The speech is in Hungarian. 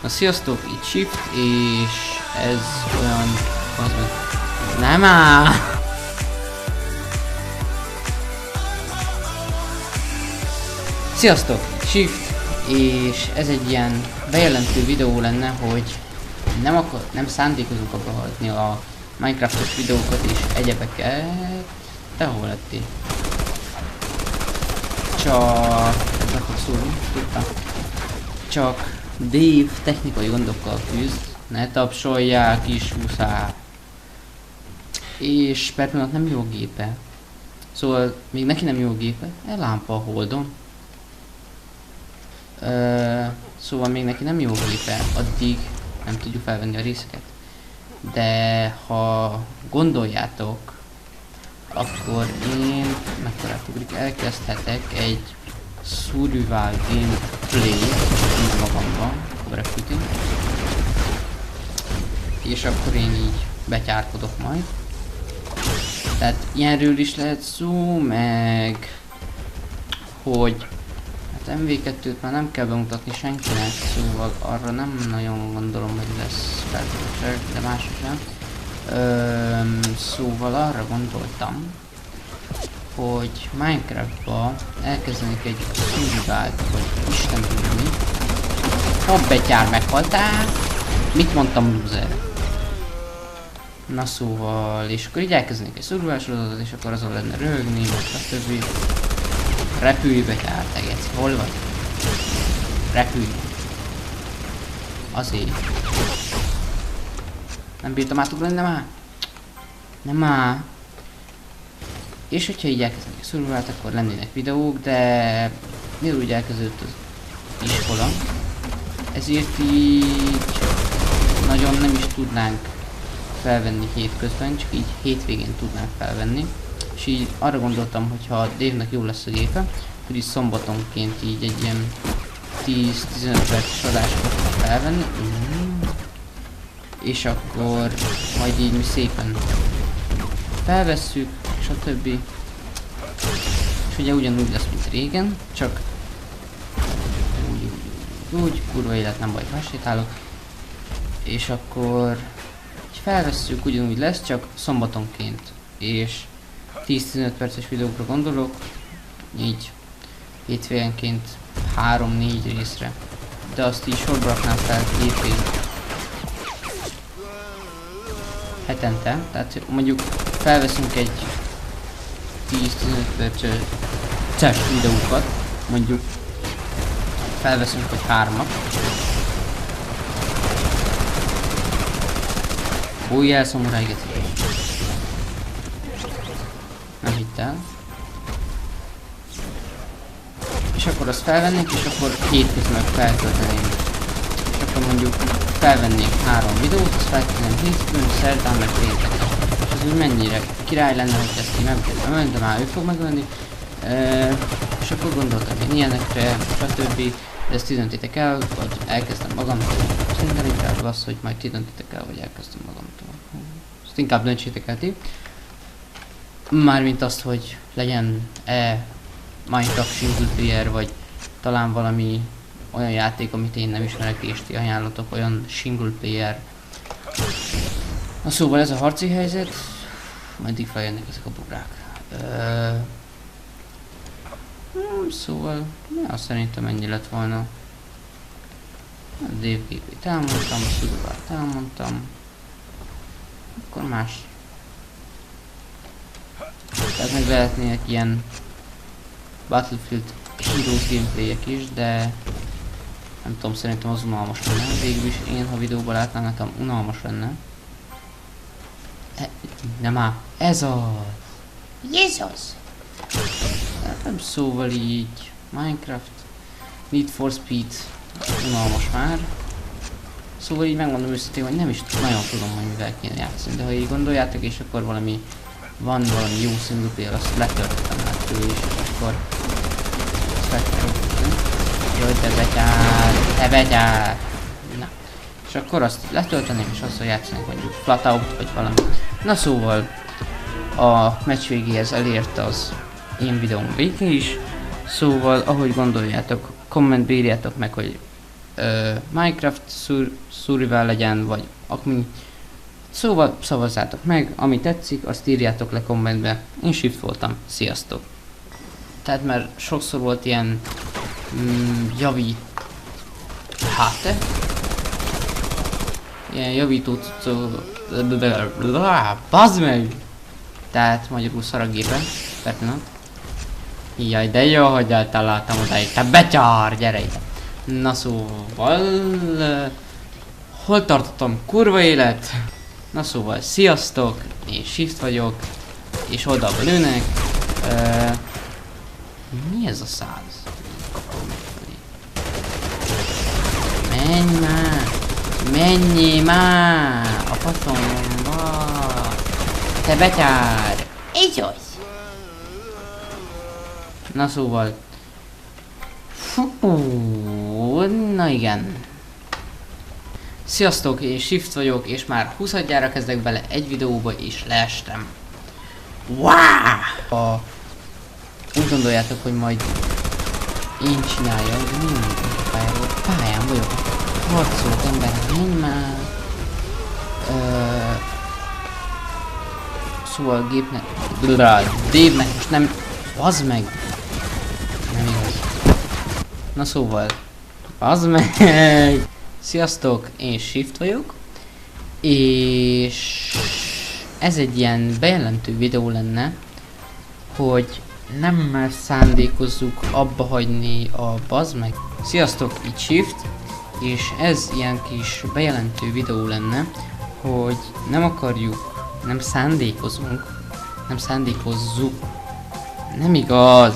Na sziasztok, itt Shift, és ez olyan... Nem áll! Sziasztok, itt Shift, és ez egy ilyen bejelentő videó lenne, hogy nem szándékozunk abba hagyni a Minecraftos videókat és egyebeket. Te hol lettél? Csak... ez meg fog szólni, tudtam. Csak Dave technikai gondokkal küzd, ne tapsolják, kis muszá. És per pillanat nem jó gépe. Szóval még neki nem jó gépe, lámpa a holdon. Szóval még neki nem jó gépe, addig nem tudjuk felvenni a részeket. De ha gondoljátok, akkor én mekkorát ugrik, elkezdhetek egy survival gameplay így magamban, graffiti. És akkor én így betyárkodok majd. Tehát ilyenről is lehet szó, meg hogy hát MV2-t már nem kell bemutatni senkinek, szóval arra nem nagyon gondolom, hogy lesz feltétlenül, de mások sem. Szóval arra gondoltam, hogy Minecraftba elkezdenék egy survival-t, vagy Isten tudja mi. A betyár meghaltál! Mit mondtam, loser? Na szóval, és akkor így elkezdenék egy survival sorozatot, és akkor azon lenne röhögni, meg stb. Repülj betyár, te geci, hol vagy? Repülj! Azért. Nem bírtam átugrani, nem áll? Nem áll. És hogyha így elkezdenék survival-t, akkor lennének videók, de mivel úgy elkezdődött az iskola, ezért így nagyon nem is tudnánk felvenni hétközben, csak így hétvégén tudnánk felvenni. És így arra gondoltam, hogy ha Dave-nek jó lesz a gépe, hogy így szombatonként így egy ilyen 10-15 perces adásokat felvenni. És akkor majd így mi szépen felvesszük, és a többi. És ugye ugyanúgy lesz, mint régen, csak úgy kurva élet, nem baj, hasonlítálok. És akkor így felvesszük, ugyanúgy lesz, csak szombatonként. És 10-15 perces videókra gondolok, így hétvégenként 3-4 részre. De azt így sorba raknám fel hétvég hetente, tehát mondjuk felveszünk egy 10-15 perces videókat, mondjuk felveszünk egy 3-at. Bújj el, szomuráj geci. Nem hittel. És akkor azt felvennénk, és akkor hétközben meg feltöltenénk. És akkor mondjuk felvennénk 3 videót, azt feltölteném hétfőn, szerdán meg pénteken. És az úgy mennyire király lenne, hogy ezt így meg kell ölni, de már ő fog megölni. És akkor gondoltam én ilyenekre, stb. De ezt ti döntitek el, vagy elkezdtem magamtól. Szerintem inkább az, hogy majd ti döntitek el, vagy elkezdtem magamtól. Ezt inkább döntsétek el ti. Mármint azt, hogy legyen Minecraft single player, vagy talán valami olyan játék, amit én nem ismerek, és ti ajánlotok, olyan single player. Na szóval ez a harci helyzet, majd így feljönnek ezek a bugrák. Szóval, ja, szerintem ennyi lett volna. A Dave gépét elmondtam, a survival-t elmondtam. Akkor más. Tehát meg lehetnének ilyen Battlefield Heroes gameplayek is, de nem tudom, szerintem az unalmas lenne. Végül is én, ha videóban látnám, nekem unalmas lenne. Nem áll. Ez az! Jézus! Nem, szóval így Minecraft, Need for Speed unalmas már. Szóval így megmondom őszintén, hogy nem is nagyon tudom, hogy mivel kéne játszani, de ha így gondoljátok, és akkor van valami jó single player, azt letöltöttem már tőle is, és akkor ezt fel kell rúgni. Jaj, te betyár! Na. És akkor azt letölteném, és azzal játszanék mondjuk Flatout, vagy valami. Na szóval, a meccs végéhez elért az én videóm vége is. Szóval, ahogy gondoljátok, kommentbe írjátok meg, hogy Minecraft Survival legyen, vagy akmi. Szóval szavazzátok meg, ami tetszik, azt írjátok le kommentbe. Én Shift voltam. Sziasztok! Tehát mert sokszor volt ilyen ilyen javító bazd meg! Tehát magyarul szar a gépen. Pertinat. Jaj, de jó, hogy eltaláltam oda itt. Te betyár, gyere ide! Na szóval... hol tartottam? Kurva élet! Na szóval, sziasztok! Én Shift vagyok. És oda lőnek. Mi ez a 100? Menj már! Menjél már! A faszomba! Te betyár! Így az! Na szóval... Fú, na igen. Sziasztok, én Shift vagyok, és már 20-adjára kezdek bele egy videóba, és leestem. Wow! Úgy gondoljátok, hogy majd én csináljam, de mindig pályán vagyok. Harcolt emberek, menj már! Szóval gépnek... Dave-nek most nem... Bazd meg! Nem igaz. Na szóval... Bazd meg! Sziasztok, én Shift vagyok. És... ez egy ilyen bejelentő videó lenne, hogy nem szándékozzuk abba hagyni a bazd meg. Sziasztok, itt Shift, és ez ilyen kis bejelentő videó lenne, hogy nem akarjuk, nem szándékozzuk, nem igaz.